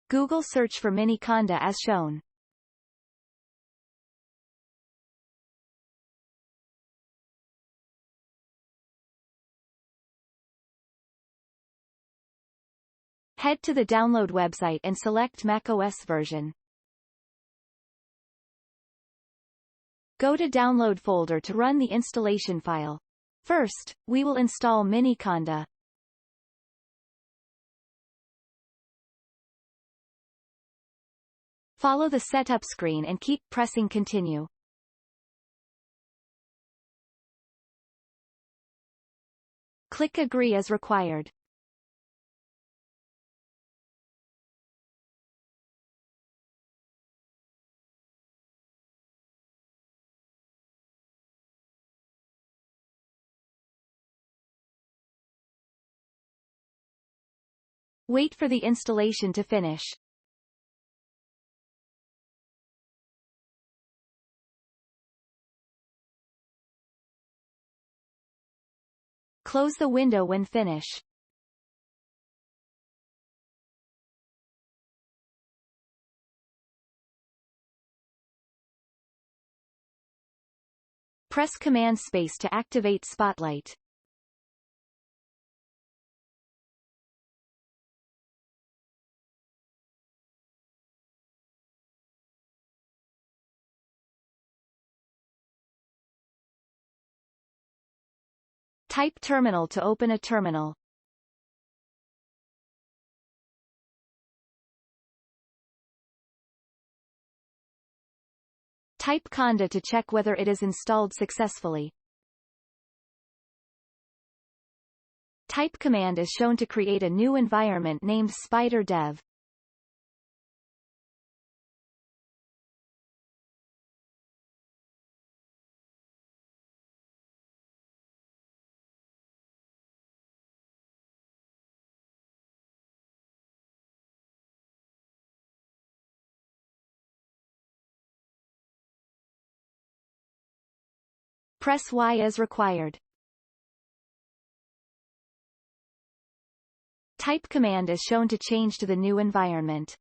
Google search for miniconda as shown. Head to the download website and select macOS version. Go to Download folder to run the installation file. First, we will install miniconda. Follow the setup screen and keep pressing Continue. Click Agree as required. Wait for the installation to finish. Close the window when finished. Press Command Space to activate Spotlight. Type Terminal to open a terminal. Type CONDA to check whether it is installed successfully. Type command is shown to create a new environment named Spyder dev. Press Y as required. Type command is shown to change to the new environment.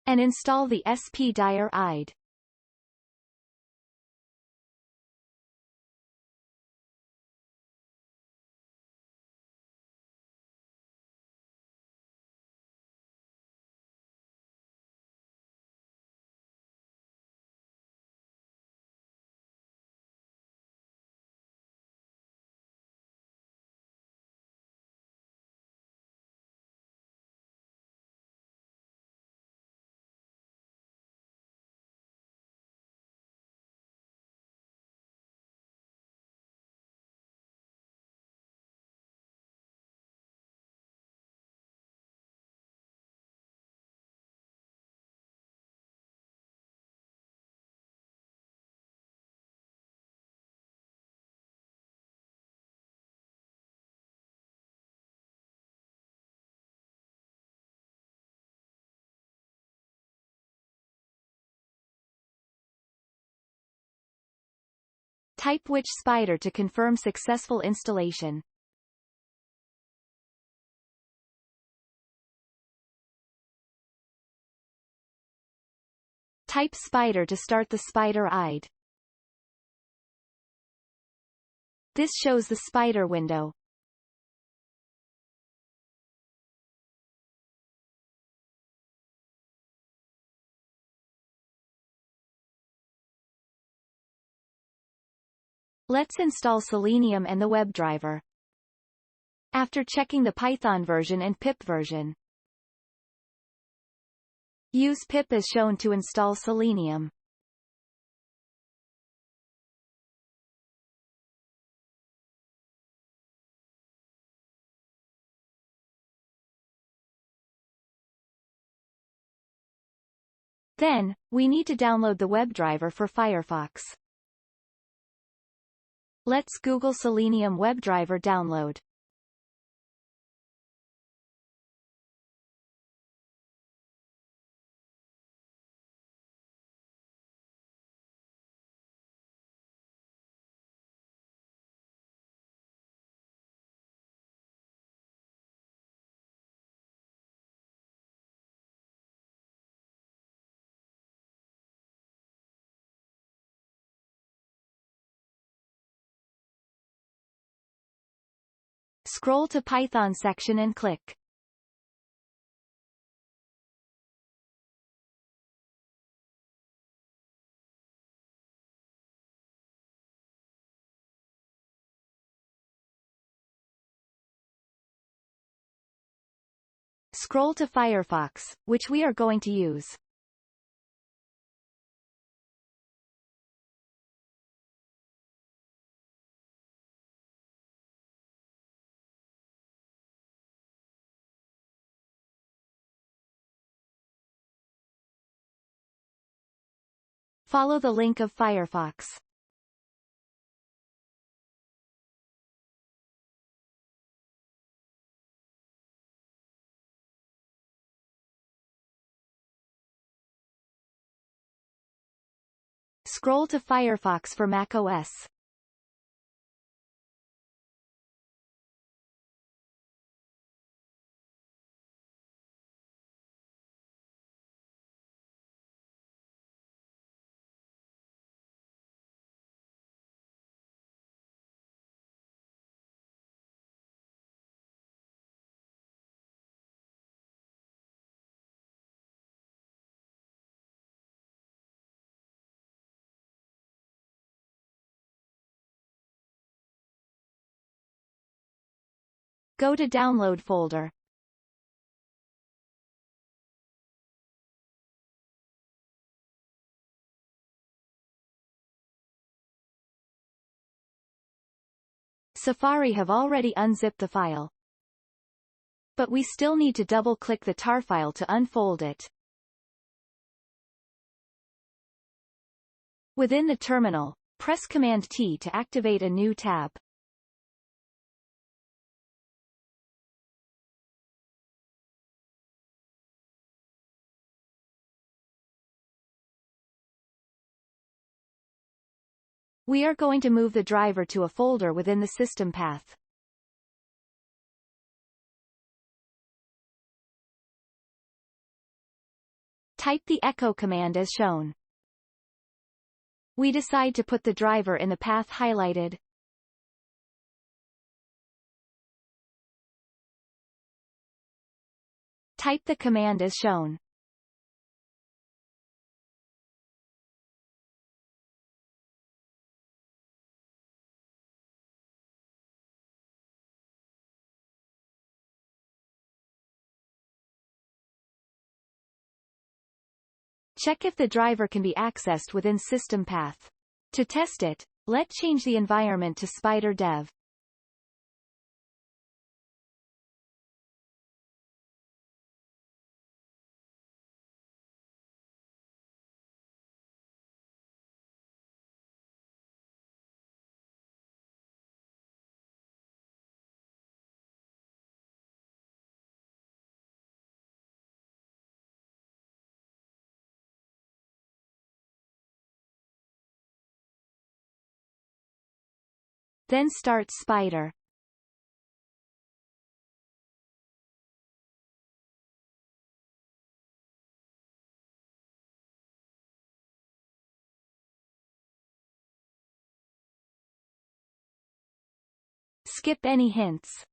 And install the Spyder IDE. Type which Spyder to confirm successful installation. Type Spyder to start the Spyder IDE. This shows the Spyder window. Let's install Selenium and the WebDriver. After checking the Python version and pip version, use pip as shown to install Selenium. Then, we need to download the WebDriver for Firefox. Let's Google Selenium WebDriver download. Scroll to Python section and click Scroll to Firefox, which we are going to use. Follow the link of Firefox. Scroll to Firefox for macOS. Go to Download folder. Safari have already unzipped the file. But we still need to double-click the tar file to unfold it. Within the terminal, press Command-T to activate a new tab. We are going to move the driver to a folder within the system path. Type the echo command as shown. We decide to put the driver in the path highlighted. Type the command as shown. Check if the driver can be accessed within system path. To test it, let's change the environment to Spyder dev. Then start Spyder. Skip any hints.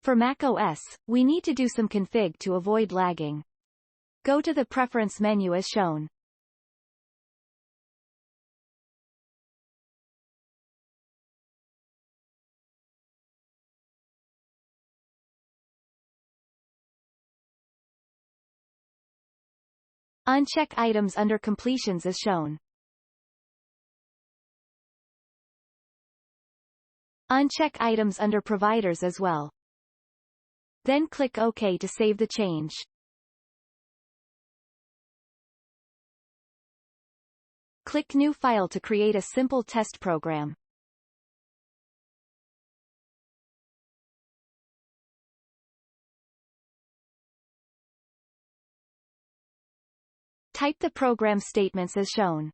For macOS, we need to do some config to avoid lagging. Go to the Preference menu as shown. Uncheck items under completions as shown. Uncheck items under providers as well. Then click OK to save the change. Click New File to create a simple test program. Type the program statements as shown.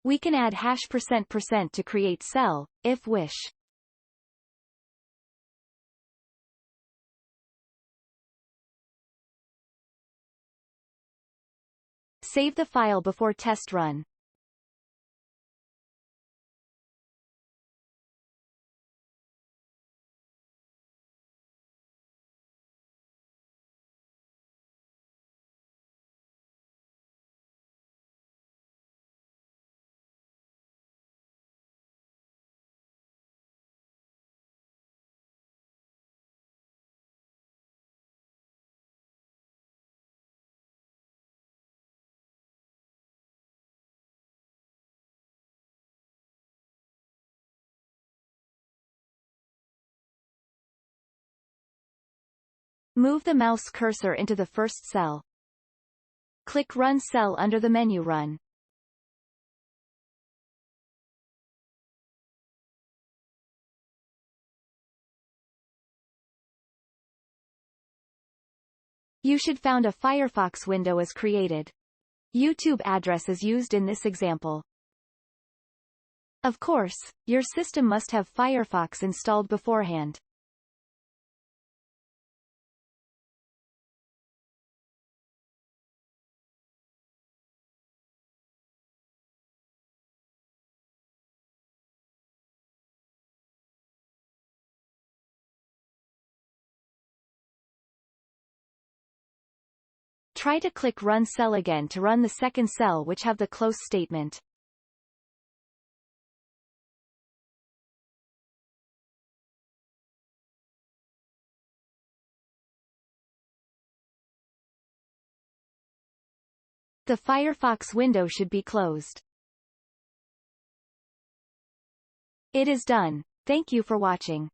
We can add #% to create cell, if wish. Save the file before test run. Move the mouse cursor into the first cell. Click Run Cell under the menu Run. You should found a Firefox window is created. YouTube address is used in this example. Of course, your system must have Firefox installed beforehand. Try to click Run Cell again to run the second cell which have the close statement. The Firefox window should be closed. It is done. Thank you for watching.